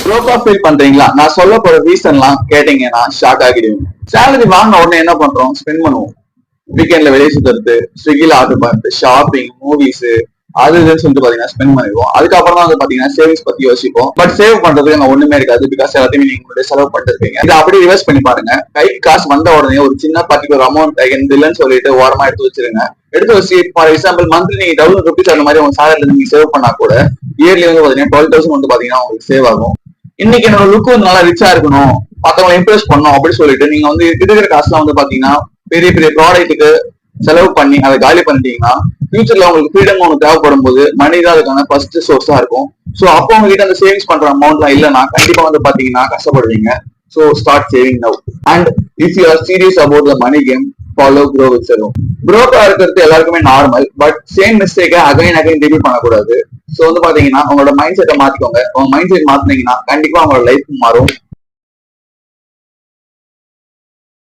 Broca feel பண்றீங்களா? நான் சொல்ல போற ரீசன்லாம் கேட்டீங்கன்னா ஷாக் ஆகிடுவீங்க. சேலரி வாங்கின உடனே என்ன பண்றோம்? ஸ்பெண்ட் பண்ணுவோம். வீக்கெண்ட்ல வெளியே சுத்துறது, ஸ்விக்கில ஆர்டர் பண்றது, ஷாப்பிங், மூவிஸ், அது இதுன்னு சொல்லிட்டு பாத்தீங்கன்னா ஸ்பெண்ட் பண்ணிடுவோம். அதுக்கப்புறம் தான் வந்து பாத்தீங்கன்னா சேவிங்ஸ் பத்தி யோசிப்போம். பட் சேவ் பண்றதுக்கு அங்க ஒண்ணுமே இருக்காது. பிகாஸ் எல்லாத்தையுமே நீங்க உங்களுடைய செலவு பண்ணிருப்பீங்க. இதை அப்படியே ரிவர்ஸ் பண்ணி பாருங்க. கைக்கு காசு வந்த உடனே ஒரு சின்ன பர்டிகுலர் அமௌண்ட் எந்த இல்லைன்னு சொல்லிட்டு ஓரமா எடுத்து வச்சிருங்க. எடுத்து வச்சு ஃபார் எக்ஸாம்பிள் மந்த்லி நீங்க 1000 rupees அந்த மாதிரி உங்க சேலரில நீங்க சேவ் பண்ணா கூட இயர்லி வந்து பாத்தீங்கன்னா 12,000 வந்து பாத்தீங்கன்னா உங்களுக்கு சேவ் ஆகும். இன்னைக்கு என்னோட லுக் வந்து நல்லா ரிச்சா இருக்கணும், மத்தவங்களை இம்ப்ரெஸ் பண்ணணும் அப்படின்னு சொல்லிட்டு நீங்க வந்து இருக்கிற காசுலாம் வந்து பாத்தீங்கன்னா பெரிய பெரிய ப்ராடக்ட்டுக்கு செலவு பண்ணி அதை காலி பண்ணிட்டீங்கன்னா ஃபியூச்சர்ல உங்களுக்கு ஃப்ரீடம் ஒன்று தேவைப்படும் போது மணி தான் அதுக்கான ஃபர்ஸ்ட் சோர்ஸா இருக்கும். ஸோ அப்போ உங்ககிட்ட அந்த சேவிங்ஸ் பண்ற அமௌண்ட்லாம் இல்லைன்னா கண்டிப்பா வந்து பாத்தீங்கன்னா கஷ்டப்படுவீங்க. So start saving now. And if you are serious about the money game, follow grow with Selvam. ப்ரோக்கா இருக்கிறது எல்லாருக்குமே நார்மல். பட் சேம் மிஸ்டேக்கை அகைன் ரிப்பீட் பண்ணக்கூடாது. ஸோ வந்து பாத்தீங்கன்னா உங்களோட மைண்ட் செட்டை மாத்திக்கோங்க. உங்க மைண்ட் செட் மாத்தினீங்கன்னா கண்டிப்பா உங்களோட லைஃப் மாறும்.